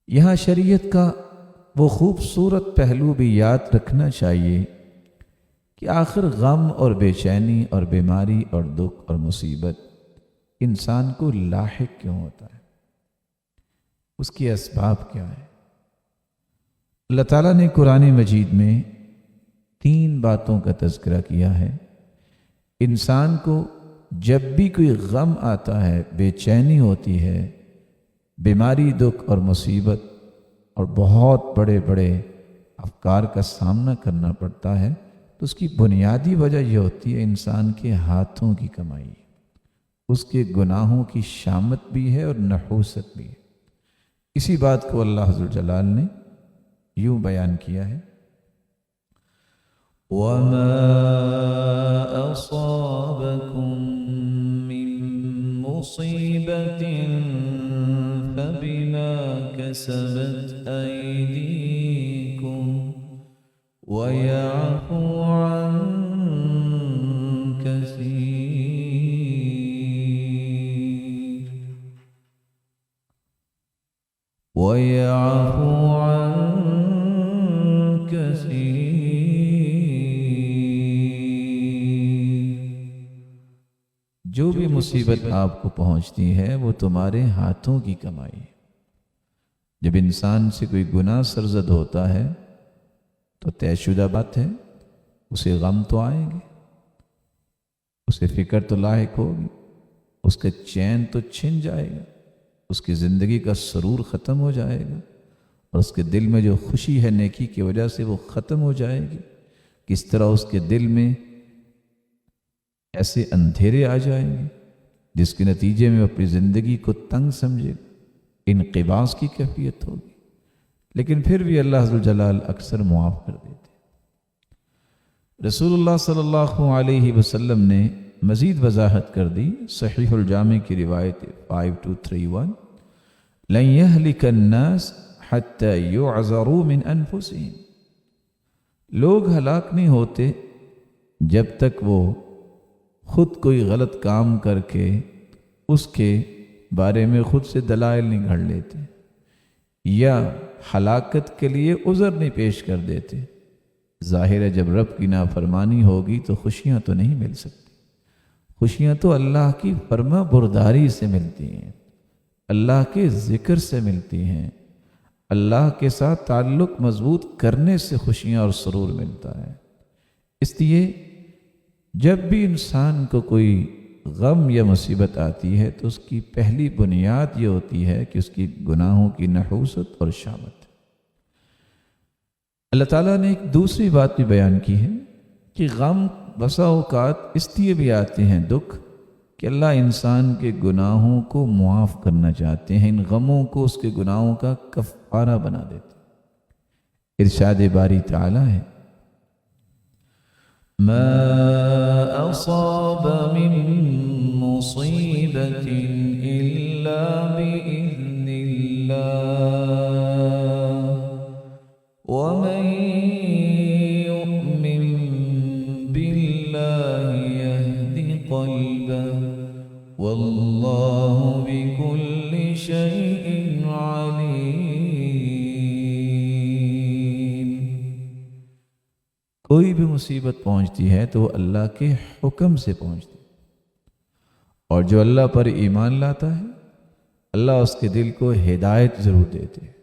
یہاں شریعت کا وہ خوبصورت پہلو بھی یاد رکھنا چاہیے کہ آخر غم اور بے چینی اور بیماری اور دکھ اور مصیبت انسان کو لاحق کیوں ہوتا ہے، اس کے اسباب کیا ہیں۔ اللہ تعالیٰ نے قرآن مجید میں 3 باتوں کا تذکرہ کیا ہے۔ انسان کو جب بھی کوئی غم آتا ہے، بے چینی ہوتی ہے، بیماری، دکھ اور مصیبت اور بہت بڑے بڑے افکار کا سامنا کرنا پڑتا ہے، تو اس کی بنیادی وجہ یہ ہوتی ہے انسان کے ہاتھوں کی کمائی، اس کے گناہوں کی شامت بھی ہے اور نحوست بھی ہے۔ اسی بات کو اللہ ذوالجلال نے یوں بیان کیا ہے، وَمَا أَصَابَكُم مِّن مُّصِيبَةٍ فَبِمَا كَسَبَتْ أَيْدِيكُمْ وَيَعْفُو عَن كَثِيرٍ جو بھی مصیبت آپ کو پہنچتی ہے وہ تمہارے ہاتھوں کی کمائی ہے۔ جب انسان سے کوئی گناہ سرزد ہوتا ہے تو طے شدہ بات ہے اسے غم تو آئیں گے، اسے فکر تو لاحق ہوگی، اس کا چین تو چھن جائے گا، اس کی زندگی کا سرور ختم ہو جائے گا، اور اس کے دل میں جو خوشی ہے نیکی کی وجہ سے وہ ختم ہو جائے گی۔ کس طرح اس کے دل میں ایسے اندھیرے آ جائیں گے جس کے نتیجے میں وہ اپنی زندگی کو تنگ سمجھے گا، انقباض کی کیفیت ہوگی، لیکن پھر بھی اللہ ذوالجلال اکثر معاف کر دیتے۔ رسول اللہ صلی اللہ علیہ وسلم نے مزید وضاحت کر دی، صحیح الجامع کی روایت 5231، لن يهلك الناس حتى يعذروا من انفسهم، لوگ ہلاک نہیں ہوتے جب تک وہ خود کوئی غلط کام کر کے اس کے بارے میں خود سے دلائل نہیں گھڑ لیتے، یا ہلاکت کے لیے عذر نہیں پیش کر دیتے۔ ظاہر ہے جب رب کی نافرمانی ہوگی تو خوشیاں تو نہیں مل سکتی، خوشیاں تو اللہ کی فرما برداری سے ملتی ہیں، اللہ کے ذکر سے ملتی ہیں، اللہ کے ساتھ تعلق مضبوط کرنے سے خوشیاں اور سرور ملتا ہے۔ اس لیے جب بھی انسان کو کوئی غم یا مصیبت آتی ہے تو اس کی پہلی بنیاد یہ ہوتی ہے کہ اس کی گناہوں کی نحوست اور شامت۔ اللہ تعالیٰ نے ایک دوسری بات بھی بیان کی ہے کہ غم بسا اوقات اس لیے بھی آتے ہیں، دکھ، کہ اللہ انسان کے گناہوں کو معاف کرنا چاہتے ہیں، ان غموں کو اس کے گناہوں کا کفارہ بنا دیتے۔ ارشاد باری تعالیٰ ہے، ما أصاب من مصيبة إلا بإذن الله ومن يؤمن بالله يهد قلبه والله بكل شيء عليم۔ کوئی بھی مصیبت پہنچتی ہے تو وہ اللہ کے حکم سے پہنچتی ہے، اور جو اللہ پر ایمان لاتا ہے اللہ اس کے دل کو ہدایت ضرور دیتے ہیں،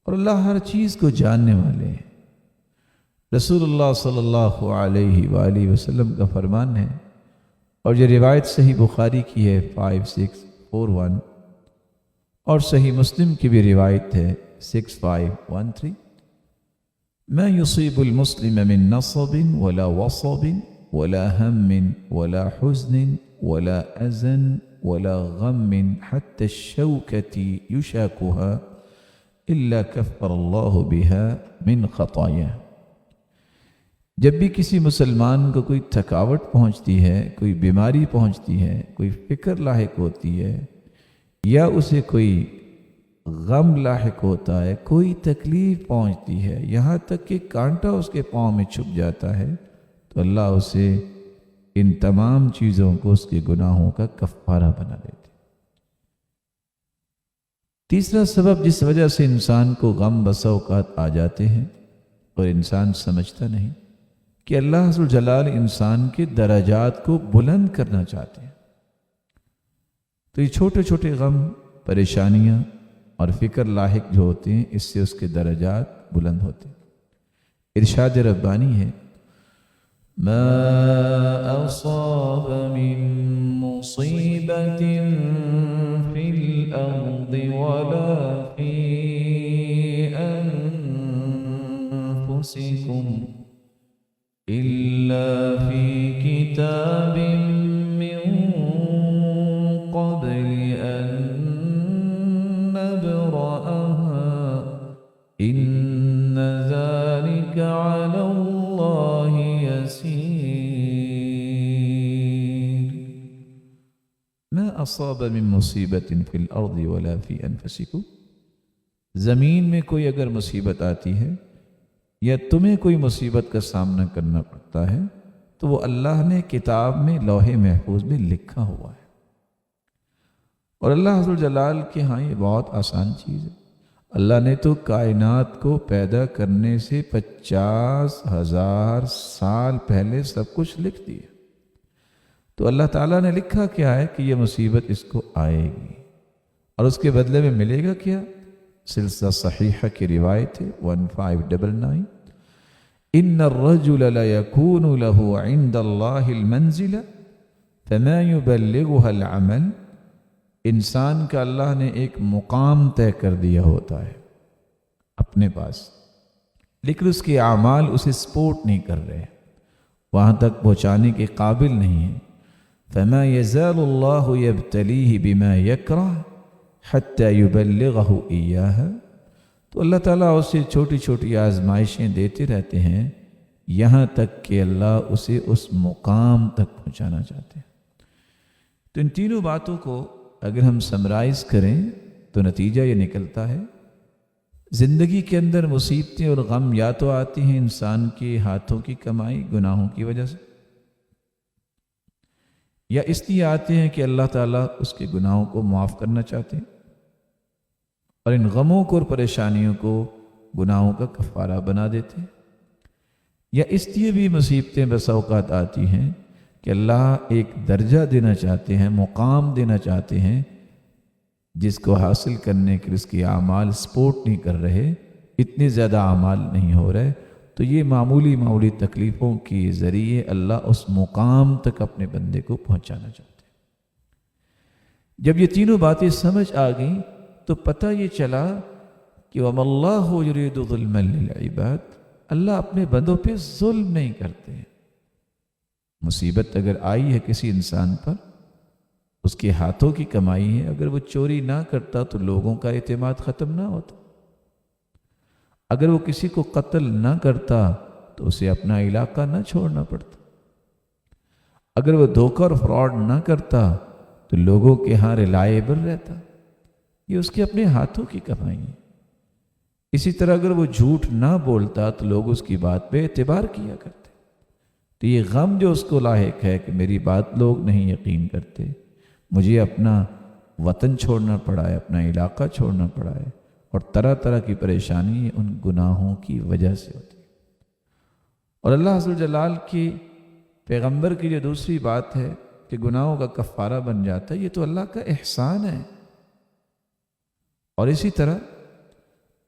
اور اللہ ہر چیز کو جاننے والے ہیں۔ رسول اللہ صلی اللہ علیہ وآلہ وسلم کا فرمان ہے، اور یہ روایت صحیح بخاری کی ہے 5641، اور صحیح مسلم کی بھی روایت ہے 6513، ما يصيب المسلم من نصب ولا وصب ولا هم ولا حزن ولا أذى ولا غم حتى الشوكة يشاكها إلا كفر الله بها من خطاياه۔ جب بھی کسی مسلمان کو کوئی تھکاوٹ پہنچتی ہے، کوئی بیماری پہنچتی ہے، کوئی فکر لاحق ہوتی ہے، یا اسے کوئی غم لاحق ہوتا ہے، کوئی تکلیف پہنچتی ہے، یہاں تک کہ کانٹا اس کے پاؤں میں چھپ جاتا ہے، تو اللہ اسے ان تمام چیزوں کو اس کے گناہوں کا کفارہ بنا دیتے۔ تیسرا سبب جس وجہ سے انسان کو غم بسا اوقات آ جاتے ہیں اور انسان سمجھتا نہیں کہ اللہ عز و جلال انسان کے درجات کو بلند کرنا چاہتے ہیں، تو یہ چھوٹے چھوٹے غم، پریشانیاں اور فکر لاحق جو ہوتے ہیں، اس سے اس کے درجات بلند ہوتے ہیں۔ ارشاد ربانی ہے، ما أصاب من مصيبة في الأرض ولا في أنفسكم إلا في كتاب من قبل أن نبرأها إن ذلك على الله يسير۔ ما اصاب من مصیبت فی الارض ولا فی انفسکم، زمین میں کوئی اگر مصیبت آتی ہے یا تمہیں کوئی مصیبت کا سامنا کرنا پڑتا ہے تو وہ اللہ نے کتاب میں لوح محفوظ میں لکھا ہوا ہے، اور اللہ عز و جلال کے ہاں یہ بہت آسان چیز ہے۔ اللہ نے تو کائنات کو پیدا کرنے سے 50,000 سال پہلے سب کچھ لکھ دیا، تو اللہ تعالیٰ نے لکھا کیا ہے کہ یہ مصیبت اس کو آئے گی، اور اس کے بدلے میں ملے گا کیا؟ سلسلہ صحیحہ کی روایت ہے 1599، ان الرجل لیکون له عند اللہ المنزلہ فما يبلغها العمل، انسان کا اللہ نے ایک مقام طے کر دیا ہوتا ہے اپنے پاس، لیکن اس کے اعمال اسے سپورٹ نہیں کر رہے، وہاں تک پہنچانے کے قابل نہیں ہے۔ فما يزال اللہ يبتلیہ بما یکرہ حتی یبلغہ ایاہ، تو اللہ تعالیٰ اسے چھوٹی چھوٹی آزمائشیں دیتے رہتے ہیں یہاں تک کہ اللہ اسے اس مقام تک پہنچانا چاہتے ہیں۔ تو ان تینوں باتوں کو اگر ہم سمرائز کریں تو نتیجہ یہ نکلتا ہے، زندگی کے اندر مصیبتیں اور غم یا تو آتی ہیں انسان کے ہاتھوں کی کمائی گناہوں کی وجہ سے، یا اس لیے آتے ہیں کہ اللہ تعالیٰ اس کے گناہوں کو معاف کرنا چاہتے ہیں، اور ان غموں کو اور پریشانیوں کو گناہوں کا کفارہ بنا دیتے ہیں، یا اس لیے بھی مصیبتیں بسا اوقات آتی ہیں کہ اللہ ایک درجہ دینا چاہتے ہیں، مقام دینا چاہتے ہیں، جس کو حاصل کرنے کے اس کے اعمال سپورٹ نہیں کر رہے، اتنے زیادہ اعمال نہیں ہو رہے، تو یہ معمولی تکلیفوں کے ذریعے اللہ اس مقام تک اپنے بندے کو پہنچانا چاہتے ہیں۔ جب یہ تینوں باتیں سمجھ آ گئیں تو پتہ یہ چلا کہ وَمَا اللَّهُ يُرِيدُ ظُلْمًا لِلْعِبَادِ، اللہ اپنے بندوں پہ ظلم نہیں کرتے ہیں۔ مصیبت اگر آئی ہے کسی انسان پر، اس کے ہاتھوں کی کمائی ہے، اگر وہ چوری نہ کرتا تو لوگوں کا اعتماد ختم نہ ہوتا، اگر وہ کسی کو قتل نہ کرتا تو اسے اپنا علاقہ نہ چھوڑنا پڑتا، اگر وہ دھوکہ اور فراڈ نہ کرتا تو لوگوں کے ہاں ریلائبل رہتا۔ یہ اس کے اپنے ہاتھوں کی کمائی ہے۔ اسی طرح اگر وہ جھوٹ نہ بولتا تو لوگ اس کی بات پہ اعتبار کیا کرتے۔ تو یہ غم جو اس کو لاحق ہے کہ میری بات لوگ نہیں یقین کرتے، مجھے اپنا وطن چھوڑنا پڑا ہے، اپنا علاقہ چھوڑنا پڑا ہے، اور طرح طرح کی پریشانی ان گناہوں کی وجہ سے ہوتی ہے۔ اور اللہ عز و جلال کے پیغمبر کی جو دوسری بات ہے کہ گناہوں کا کفارہ بن جاتا ہے، یہ تو اللہ کا احسان ہے۔ اور اسی طرح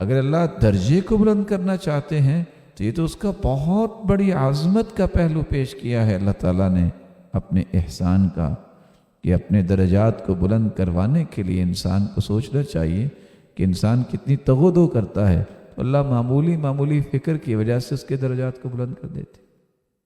اگر اللہ درجے کو بلند کرنا چاہتے ہیں تو یہ تو اس کا بہت بڑی عظمت کا پہلو پیش کیا ہے اللہ تعالیٰ نے اپنے احسان کا، کہ اپنے درجات کو بلند کروانے کے لیے انسان کو سوچنا چاہیے کہ انسان کتنی تغودو کرتا ہے، تو اللہ معمولی فکر کی وجہ سے اس کے درجات کو بلند کر دیتے۔